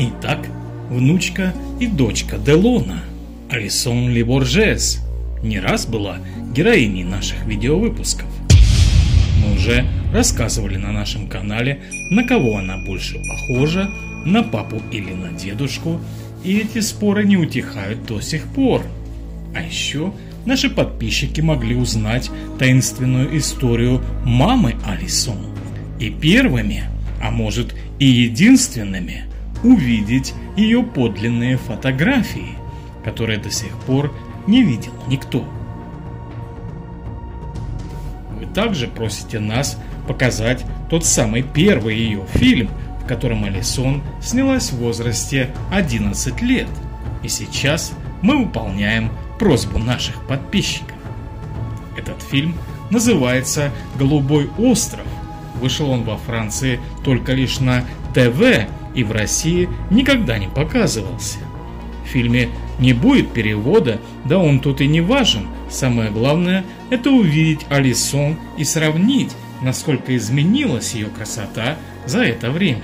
Итак, внучка и дочка Делона, Алисон Леборжес, не раз была героиней наших видеовыпусков. Мы уже рассказывали на нашем канале, на кого она больше похожа, на папу или на дедушку, и эти споры не утихают до сих пор. А еще наши подписчики могли узнать таинственную историю мамы Алисон и первыми, а может и единственными, увидеть ее подлинные фотографии, которые до сих пор не видел никто. Вы также просите нас показать тот самый первый ее фильм, в котором Алисон снялась в возрасте 11 лет. И сейчас мы выполняем просьбу наших подписчиков. Этот фильм называется «Голубой остров». Вышел он во Франции только лишь на ТВ и в России никогда не показывался. В фильме не будет перевода, да он тут и не важен. Самое главное – это увидеть Алисон и сравнить, насколько изменилась ее красота за это время.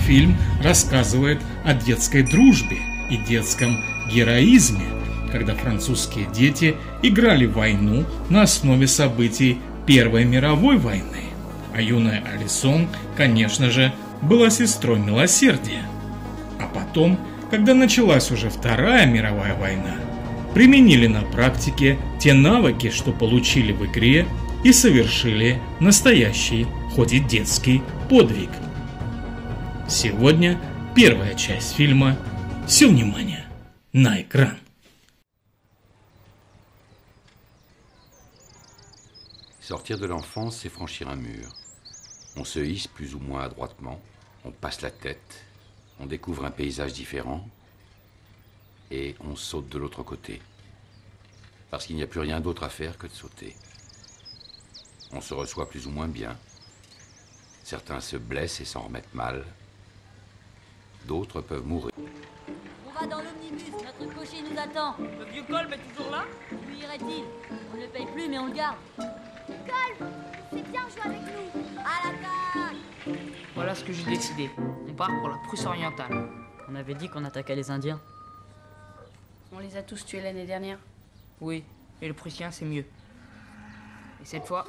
Фильм рассказывает о детской дружбе и детском героизме, когда французские дети играли в войну на основе событий Первой мировой войны. А юная Алисон, конечно же, была сестрой милосердия. А потом, когда началась уже Вторая мировая война, применили на практике те навыки, что получили в игре, и совершили настоящий, хоть и детский, подвиг. Сегодня первая часть фильма. Все внимание на экран. Sortir de l'enfance, c'est franchir un mur. On se hisse plus ou moins adroitement, on passe la tête, on découvre un paysage différent et on saute de l'autre côté. Parce qu'il n'y a plus rien d'autre à faire que de sauter. On se reçoit plus ou moins bien. Certains se blessent et s'en remettent mal. D'autres peuvent mourir. On va dans l'omnibus, notre cocher nous attend. Le vieux Kolb est toujours là? Où irait-il? On ne le paye plus mais on le garde. Kolb, c'est bien jouer avec nous. À l'attaque! Voilà ce que j'ai décidé. On part pour la Prusse orientale. On avait dit qu'on attaquait les Indiens. On les a tous tués l'année dernière. Oui, et le Prussien c'est mieux. Et cette fois,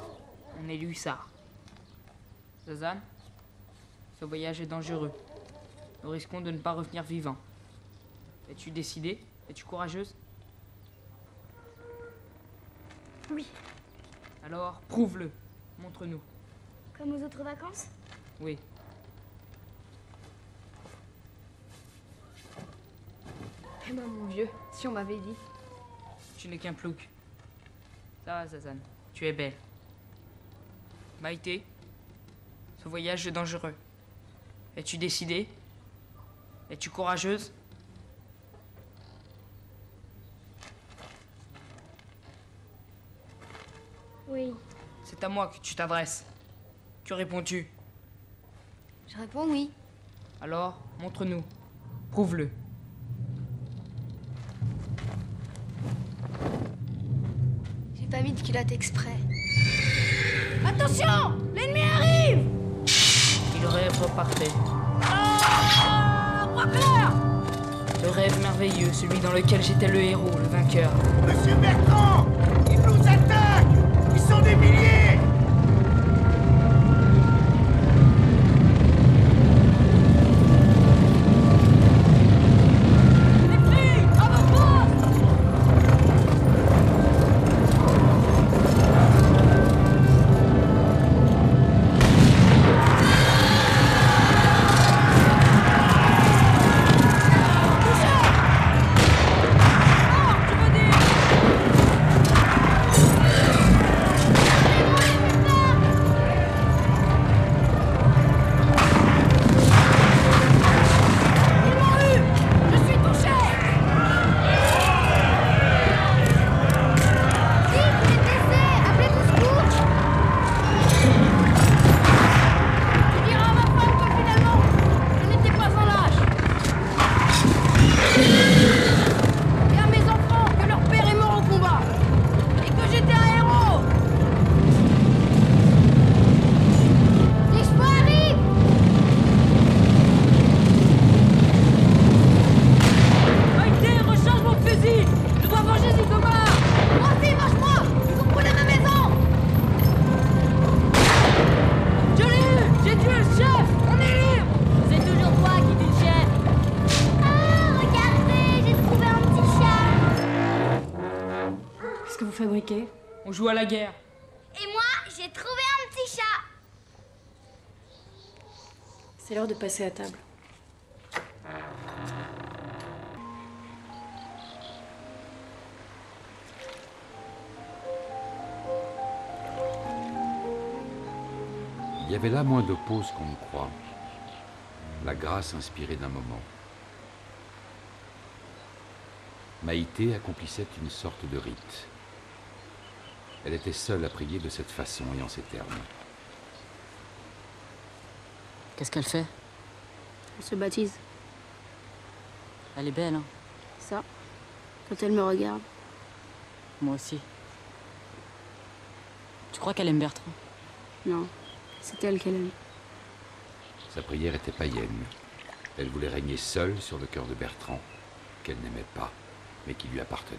on est les hussards. Zazan, ce voyage est dangereux. Nous risquons de ne pas revenir vivants. Es-tu décidée? Es-tu courageuse? Oui. Alors, prouve-le. Montre-nous. Comme aux autres vacances? Oui. Eh ben mon vieux, si on m'avait dit. Tu n'es qu'un plouc. Ça va, Zazan. Tu es belle. Maïté, ce voyage est dangereux. Es-tu décidée? Es-tu courageuse? Oui. C'est à moi que tu t'adresses. Que réponds-tu? Je réponds oui. Alors, montre-nous. Prouve-le. J'ai pas mis de culotte exprès. Attention! L'ennemi arrive! Et le rêve repartait. Moi clair! Le rêve merveilleux, celui dans lequel j'étais le héros, le vainqueur. Monsieur Bertrand! Ils nous attaquent! Ils sont des milliers! Les filles, à votre poste! Oh, tu veux dire? fabriquez? On joue à la guerre. Et moi, j'ai trouvé un petit chat. C'est l'heure de passer à table. Il y avait là moins de pause qu'on ne croit. La grâce inspirée d'un moment. Maïté accomplissait une sorte de rite. Elle était seule à prier de cette façon et en ces termes. Qu'est-ce qu'elle fait? Elle se baptise. Elle est belle, hein? Ça, quand elle me regarde. Moi aussi. Tu crois qu'elle aime Bertrand? Non, c'est elle qu'elle aime. Sa prière était païenne. Elle voulait régner seule sur le cœur de Bertrand, qu'elle n'aimait pas, mais qui lui appartenait.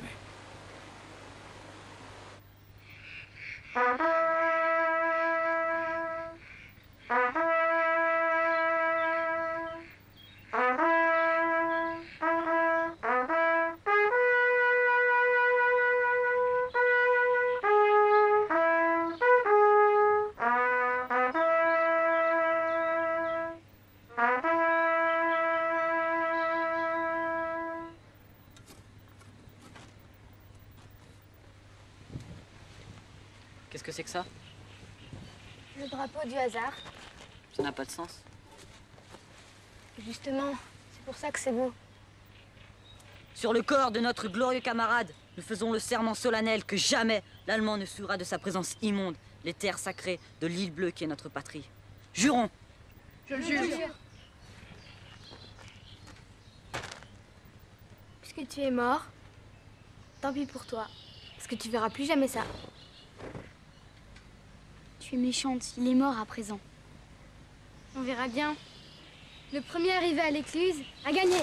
Qu'est-ce que c'est que ça? Le drapeau du hasard. Ça n'a pas de sens. Justement, c'est pour ça que c'est beau. Sur le corps de notre glorieux camarade, nous faisons le serment solennel que jamais l'Allemand ne souillera de sa présence immonde les terres sacrées de l'île bleue qui est notre patrie. Jurons! Je le jure. Puisque tu es mort, tant pis pour toi. Parce que tu verras plus jamais ça. Tu es méchante, il est mort à présent. On verra bien. Le premier arrivé à l'écluse a gagné.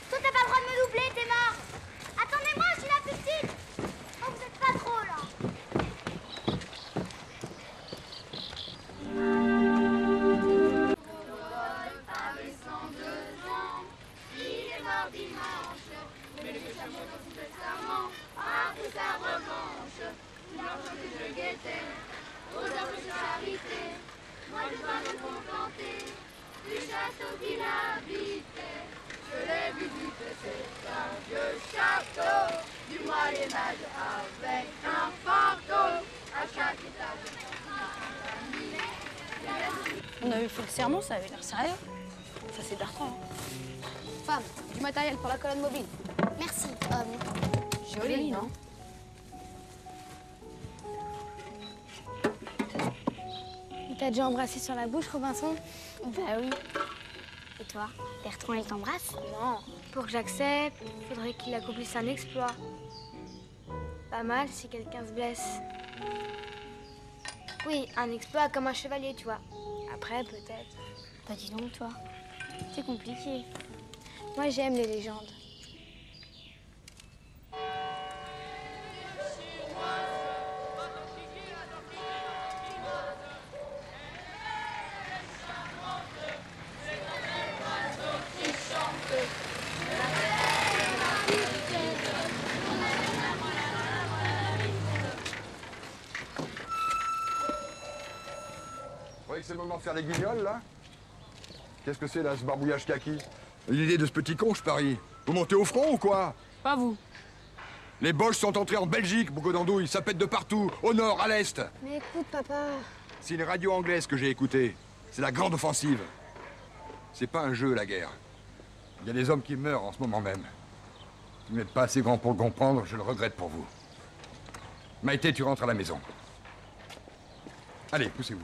Toi, t'as pas le droit de me doubler, t'es mort. Attendez-moi, je suis la plus petite. Oh, vous êtes pas trop, là. On avait fait le serment, ça avait l'air sérieux. Ça, c'est Bertrand. Femme, du matériel pour la colonne mobile. Merci, homme. Joli, non? Il t'a déjà embrassé sur la bouche, Robinson? Bah oui. Et toi, Bertrand, il t'embrasse? Non. Pour que j'accepte, il faudrait qu'il accomplisse un exploit. Pas mal si quelqu'un se blesse. Oui, un exploit comme un chevalier, tu vois. Après, peut-être. Bah dis donc, toi. C'est compliqué. Moi, j'aime les légendes. Vous croyez que c'est le moment de faire les guignols, là? Qu'est-ce que c'est, là, ce barbouillage kaki? Une idée de ce petit con, je parie. Vous montez au front ou quoi? Pas vous. Les Boches sont entrés en Belgique, bougot d'andouille. Ça pète de partout, au nord, à l'est. Mais écoute, papa. C'est une radio anglaise que j'ai écoutée. C'est la grande offensive. C'est pas un jeu, la guerre. Il y a des hommes qui meurent en ce moment même. Vous n'êtes pas assez grand pour le comprendre, je le regrette pour vous. Maïté, tu rentres à la maison. Allez, poussez-vous.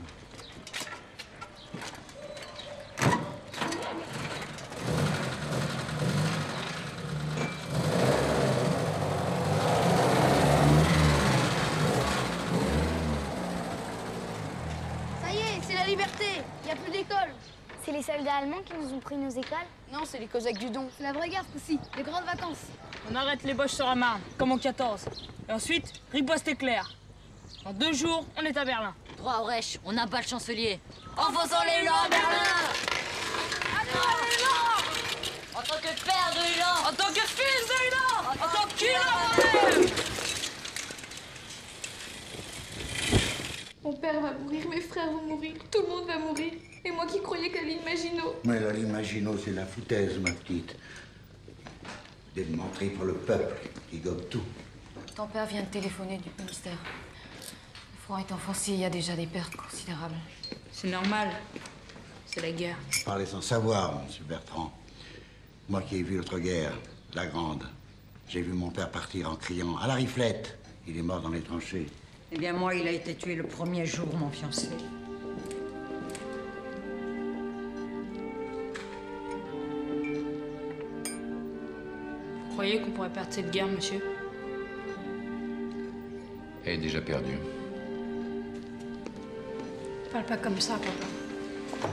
Ça y est, c'est la liberté. Il n'y a plus d'école. C'est les soldats allemands qui nous ont pris nos écoles? Non, c'est les Cosaques du Don. C'est la vraie guerre, aussi. Les grandes vacances. On arrête les Boches sur la Marne, comme en 14. Et ensuite, riposte éclair. En 2 jours, on est à Berlin. Droit au Reich, on abat le chancelier. Enfonçons les blancs à Berlin! En tant que père de Lan, En tant que fils de Lan, en tant qu'humain moi-même. Mon père va mourir, mes frères vont mourir, tout le monde va mourir. Et moi qui croyais qu'à l'île Maginot. Mais la ligne Maginot, c'est la foutaise, ma petite. Des menteries pour le peuple qui gobe tout. Ton père vient de téléphoner du ministère. Le front est enfoncé, il y a déjà des pertes considérables. C'est normal. C'est la guerre. Parlez sans savoir, monsieur Bertrand. Moi qui ai vu l'autre guerre, la grande, j'ai vu mon père partir en criant « à la riflette ». Il est mort dans les tranchées. Eh bien, moi, il a été tué le premier jour, mon fiancé. Vous croyez qu'on pourrait perdre cette guerre, monsieur? Elle est déjà perdue. Parle pas comme ça, papa.